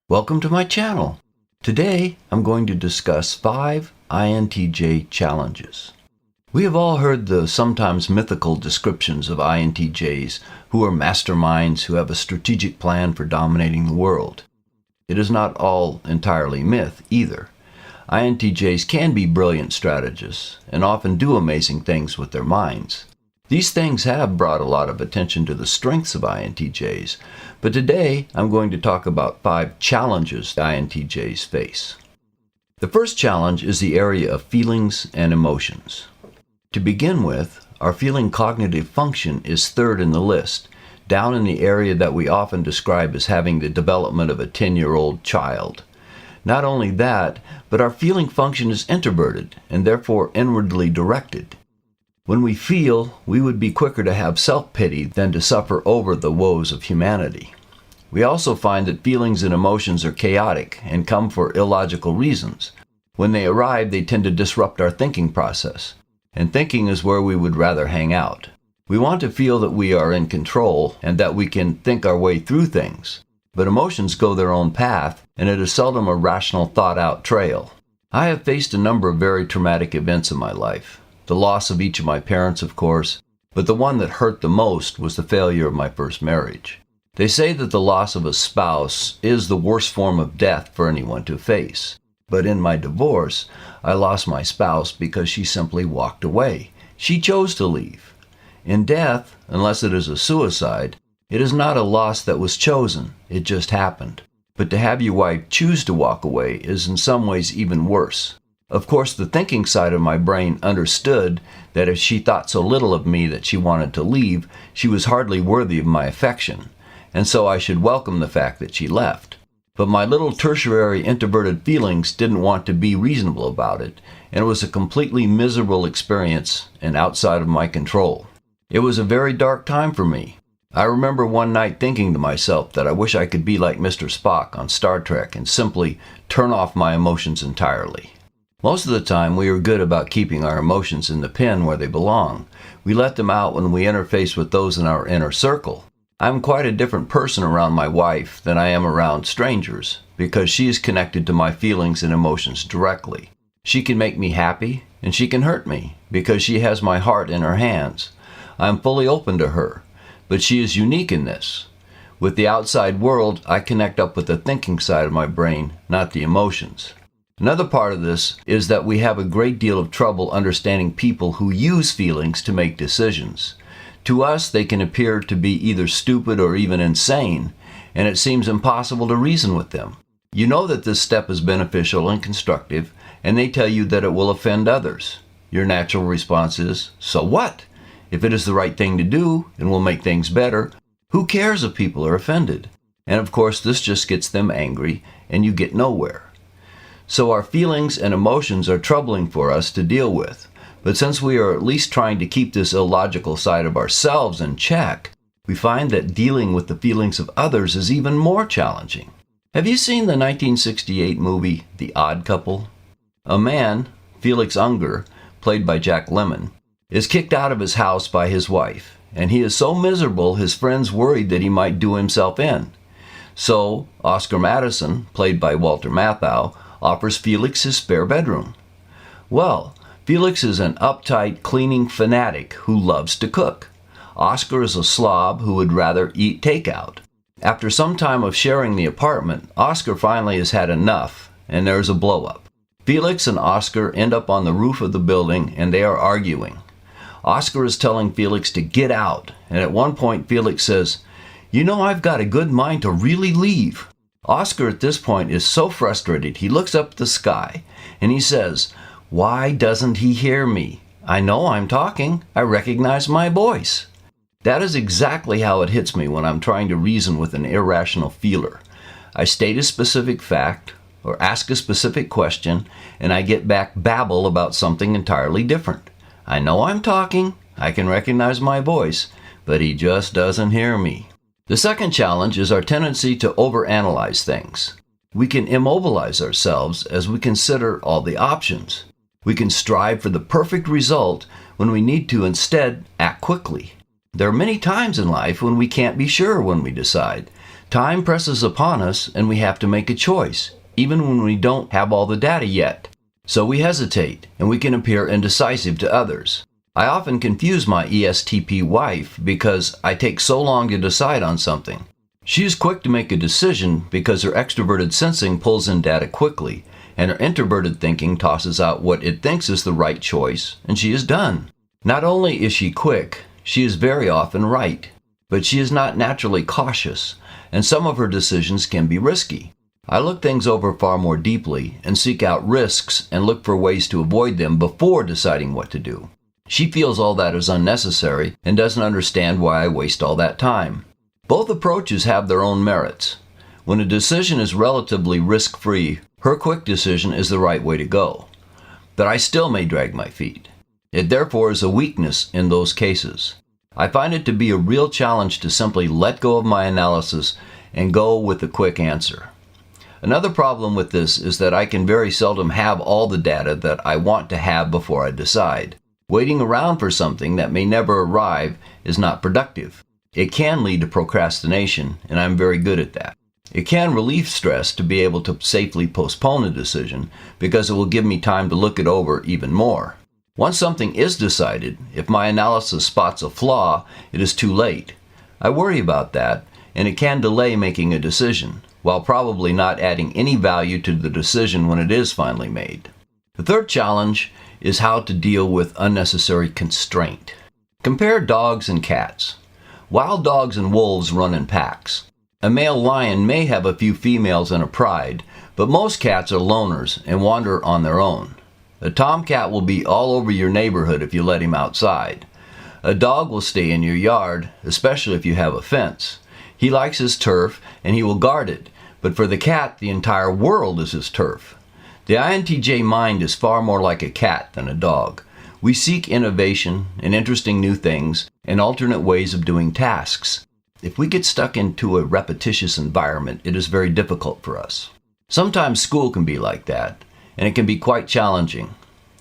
Welcome to my channel. Today I'm going to discuss 5 INTJ challenges. We have all heard the sometimes mythical descriptions of INTJs who are masterminds who have a strategic plan for dominating the world. It is not all entirely myth either. INTJs can be brilliant strategists and often do amazing things with their minds. These things have brought a lot of attention to the strengths of INTJs, but today I'm going to talk about 5 challenges INTJs face. The first challenge is the area of feelings and emotions. To begin with, our feeling cognitive function is third in the list, down in the area that we often describe as having the development of a 10-year-old child. Not only that, but our feeling function is introverted and therefore inwardly directed. When we feel, we would be quicker to have self-pity than to suffer over the woes of humanity. We also find that feelings and emotions are chaotic and come for illogical reasons. When they arrive, they tend to disrupt our thinking process, and thinking is where we would rather hang out. We want to feel that we are in control and that we can think our way through things, but emotions go their own path, and it is seldom a rational, thought-out trail. I have faced a number of very traumatic events in my life. The loss of each of my parents, of course, but the one that hurt the most was the failure of my first marriage. They say that the loss of a spouse is the worst form of death for anyone to face. But in my divorce, I lost my spouse because she simply walked away. She chose to leave. In death, unless it is a suicide, it is not a loss that was chosen, it just happened. But to have your wife choose to walk away is in some ways even worse. Of course, the thinking side of my brain understood that if she thought so little of me that she wanted to leave, she was hardly worthy of my affection, and so I should welcome the fact that she left. But my little tertiary introverted feelings didn't want to be reasonable about it, and it was a completely miserable experience and outside of my control. It was a very dark time for me. I remember one night thinking to myself that I wish I could be like Mr. Spock on Star Trek and simply turn off my emotions entirely. Most of the time, we are good about keeping our emotions in the pen where they belong. We let them out when we interface with those in our inner circle. I'm quite a different person around my wife than I am around strangers, because she is connected to my feelings and emotions directly. She can make me happy, and she can hurt me, because she has my heart in her hands. I am fully open to her, but she is unique in this. With the outside world, I connect up with the thinking side of my brain, not the emotions. Another part of this is that we have a great deal of trouble understanding people who use feelings to make decisions. To us, they can appear to be either stupid or even insane, and it seems impossible to reason with them. You know that this step is beneficial and constructive, and they tell you that it will offend others. Your natural response is, so what? If it is the right thing to do and will make things better, who cares if people are offended? And of course, this just gets them angry, and you get nowhere. So our feelings and emotions are troubling for us to deal with. But since we are at least trying to keep this illogical side of ourselves in check, we find that dealing with the feelings of others is even more challenging. Have you seen the 1968 movie The Odd Couple? A man, Felix Unger, played by Jack Lemmon, is kicked out of his house by his wife, and he is so miserable his friends worried that he might do himself in. So, Oscar Madison, played by Walter Matthau, offers Felix his spare bedroom. Well, Felix is an uptight cleaning fanatic who loves to cook. Oscar is a slob who would rather eat takeout. After some time of sharing the apartment, Oscar finally has had enough, and there is a blow-up. Felix and Oscar end up on the roof of the building, and they are arguing. Oscar is telling Felix to get out, and at one point Felix says, "You know, I've got a good mind to really leave." Oscar at this point is so frustrated he looks up at the sky and he says, "Why doesn't he hear me? I know I'm talking. I recognize my voice." That is exactly how it hits me when I'm trying to reason with an irrational feeler. I state a specific fact or ask a specific question and I get back babble about something entirely different. I know I'm talking. I can recognize my voice, but he just doesn't hear me. The second challenge is our tendency to overanalyze things. We can immobilize ourselves as we consider all the options. We can strive for the perfect result when we need to instead act quickly. There are many times in life when we can't be sure when we decide. Time presses upon us and we have to make a choice, even when we don't have all the data yet. So we hesitate, and we can appear indecisive to others. I often confuse my ESTP wife because I take so long to decide on something. She is quick to make a decision because her extroverted sensing pulls in data quickly, and her introverted thinking tosses out what it thinks is the right choice, and she is done. Not only is she quick, she is very often right, but she is not naturally cautious, and some of her decisions can be risky. I look things over far more deeply and seek out risks and look for ways to avoid them before deciding what to do. She feels all that is unnecessary and doesn't understand why I waste all that time. Both approaches have their own merits. When a decision is relatively risk-free, her quick decision is the right way to go. But I still may drag my feet. It therefore is a weakness in those cases. I find it to be a real challenge to simply let go of my analysis and go with a quick answer. Another problem with this is that I can very seldom have all the data that I want to have before I decide. Waiting around for something that may never arrive is not productive. It can lead to procrastination, and I'm very good at that. It can relieve stress to be able to safely postpone a decision because it will give me time to look it over even more. Once something is decided, if my analysis spots a flaw, it is too late. I worry about that, and it can delay making a decision, while probably not adding any value to the decision when it is finally made. The third challenge is how to deal with unnecessary constraint. Compare dogs and cats. Wild dogs and wolves run in packs. A male lion may have a few females and a pride, but most cats are loners and wander on their own. A tomcat will be all over your neighborhood if you let him outside. A dog will stay in your yard, especially if you have a fence. He likes his turf and he will guard it, but for the cat, the entire world is his turf. The INTJ mind is far more like a cat than a dog. We seek innovation and interesting new things and alternate ways of doing tasks. If we get stuck into a repetitious environment, it is very difficult for us. Sometimes school can be like that, and it can be quite challenging.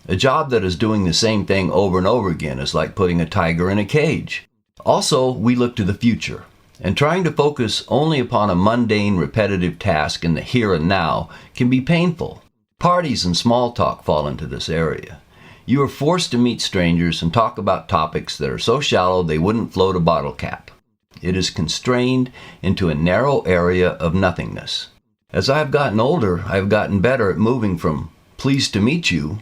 A job that is doing the same thing over and over again is like putting a tiger in a cage. Also, we look to the future, and trying to focus only upon a mundane, repetitive task in the here and now can be painful. Parties and small talk fall into this area. You are forced to meet strangers and talk about topics that are so shallow they wouldn't float a bottle cap. It is constrained into a narrow area of nothingness. As I have gotten older, I have gotten better at moving from "pleased to meet you"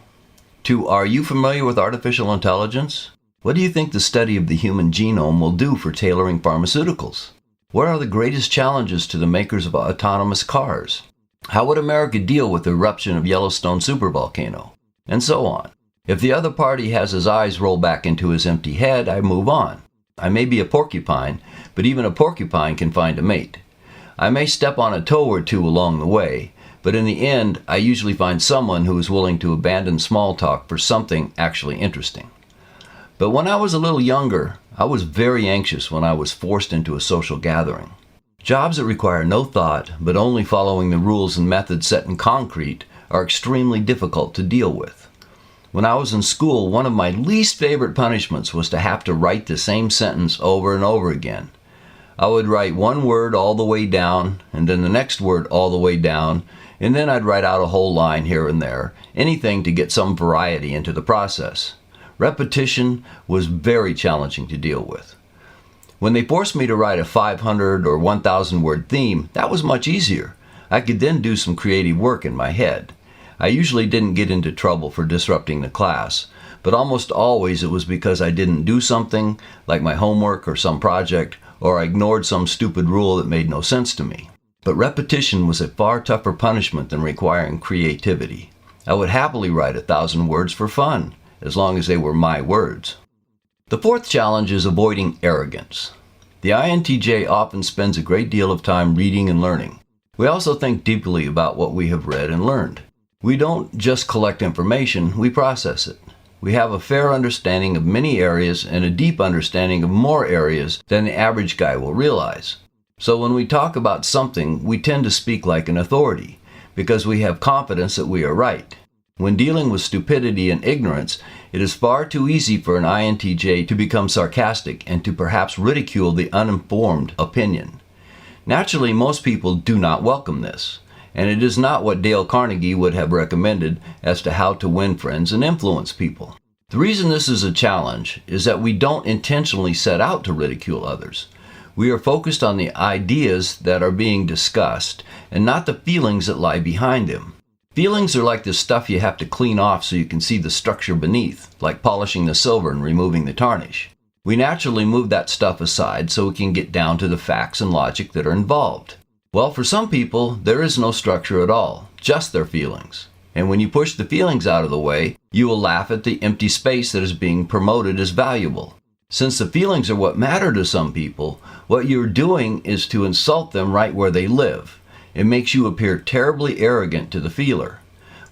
to "are you familiar with artificial intelligence? What do you think the study of the human genome will do for tailoring pharmaceuticals? What are the greatest challenges to the makers of autonomous cars? How would America deal with the eruption of Yellowstone supervolcano?" And so on. If the other party has his eyes roll back into his empty head, I move on. I may be a porcupine, but even a porcupine can find a mate. I may step on a toe or two along the way, but in the end, I usually find someone who is willing to abandon small talk for something actually interesting. But when I was a little younger, I was very anxious when I was forced into a social gathering. Jobs that require no thought, but only following the rules and methods set in concrete, are extremely difficult to deal with. When I was in school, one of my least favorite punishments was to have to write the same sentence over and over again. I would write one word all the way down, and then the next word all the way down, and then I'd write out a whole line here and there, anything to get some variety into the process. Repetition was very challenging to deal with. When they forced me to write a 500 or 1,000 word theme, that was much easier. I could then do some creative work in my head. I usually didn't get into trouble for disrupting the class, but almost always it was because I didn't do something, like my homework or some project, or I ignored some stupid rule that made no sense to me. But repetition was a far tougher punishment than requiring creativity. I would happily write 1,000 words for fun, as long as they were my words. The fourth challenge is avoiding arrogance. The INTJ often spends a great deal of time reading and learning. We also think deeply about what we have read and learned. We don't just collect information, we process it. We have a fair understanding of many areas and a deep understanding of more areas than the average guy will realize. So when we talk about something, we tend to speak like an authority, because we have confidence that we are right. When dealing with stupidity and ignorance, it is far too easy for an INTJ to become sarcastic and to perhaps ridicule the uninformed opinion. Naturally, most people do not welcome this, and it is not what Dale Carnegie would have recommended as to how to win friends and influence people. The reason this is a challenge is that we don't intentionally set out to ridicule others. We are focused on the ideas that are being discussed and not the feelings that lie behind them. Feelings are like the stuff you have to clean off so you can see the structure beneath, like polishing the silver and removing the tarnish. We naturally move that stuff aside so we can get down to the facts and logic that are involved. Well, for some people, there is no structure at all, just their feelings. And when you push the feelings out of the way, you will laugh at the empty space that is being promoted as valuable. Since the feelings are what matter to some people, what you're doing is to insult them right where they live. It makes you appear terribly arrogant to the feeler.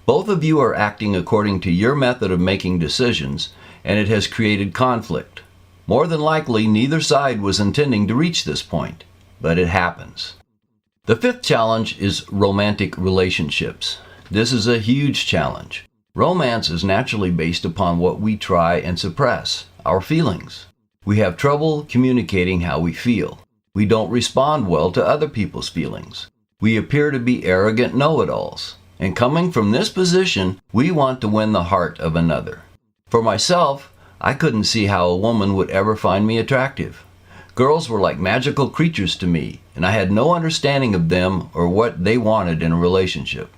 Both of you are acting according to your method of making decisions, and it has created conflict. More than likely, neither side was intending to reach this point, but it happens. The fifth challenge is romantic relationships. This is a huge challenge. Romance is naturally based upon what we try and suppress, our feelings. We have trouble communicating how we feel. We don't respond well to other people's feelings. We appear to be arrogant know-it-alls. And coming from this position, we want to win the heart of another. For myself, I couldn't see how a woman would ever find me attractive. Girls were like magical creatures to me, and I had no understanding of them or what they wanted in a relationship.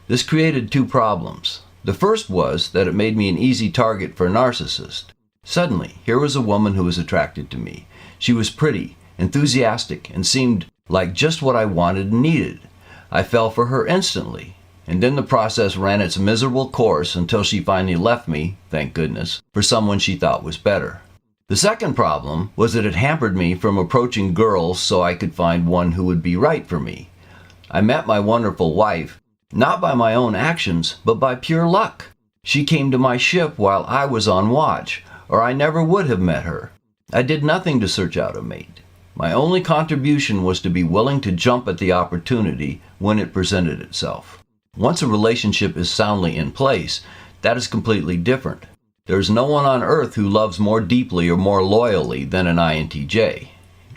This created two problems. The first was that it made me an easy target for a narcissist. Suddenly, here was a woman who was attracted to me. She was pretty, enthusiastic, and seemed like just what I wanted and needed. I fell for her instantly, and then the process ran its miserable course until she finally left me, thank goodness, for someone she thought was better. The second problem was that it hampered me from approaching girls so I could find one who would be right for me. I met my wonderful wife, not by my own actions, but by pure luck. She came to my ship while I was on watch, or I never would have met her. I did nothing to search out a mate. My only contribution was to be willing to jump at the opportunity when it presented itself. Once a relationship is soundly in place, that is completely different. There is no one on earth who loves more deeply or more loyally than an INTJ.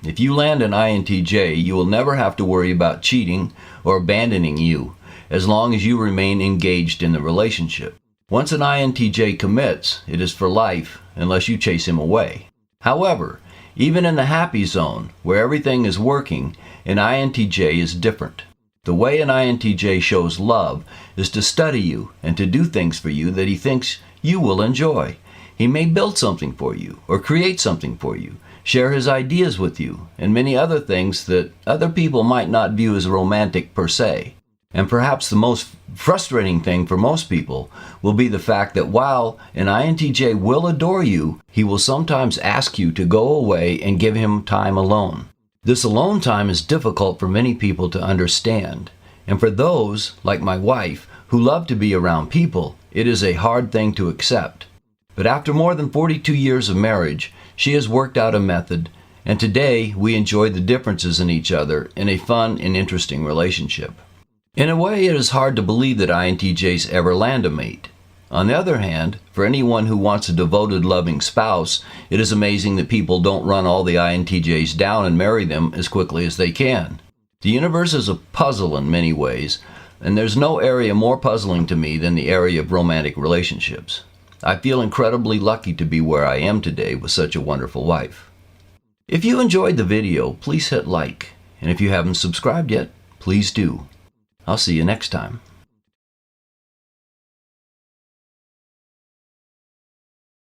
If you land an INTJ, you will never have to worry about cheating or abandoning you, as long as you remain engaged in the relationship. Once an INTJ commits, it is for life unless you chase him away. However, even in the happy zone, where everything is working, an INTJ is different. The way an INTJ shows love is to study you and to do things for you that he thinks you will enjoy. He may build something for you or create something for you, share his ideas with you, and many other things that other people might not view as romantic per se. And perhaps the most frustrating thing for most people will be the fact that while an INTJ will adore you, he will sometimes ask you to go away and give him time alone. This alone time is difficult for many people to understand. And for those, like my wife, who love to be around people, it is a hard thing to accept. But after more than 42 years of marriage, she has worked out a method, and today we enjoy the differences in each other in a fun and interesting relationship. In a way, it is hard to believe that INTJs ever land a mate. On the other hand, for anyone who wants a devoted, loving spouse, it is amazing that people don't run all the INTJs down and marry them as quickly as they can. The universe is a puzzle in many ways, and there's no area more puzzling to me than the area of romantic relationships. I feel incredibly lucky to be where I am today with such a wonderful wife. If you enjoyed the video, please hit like, and if you haven't subscribed yet, please do. I'll see you next time.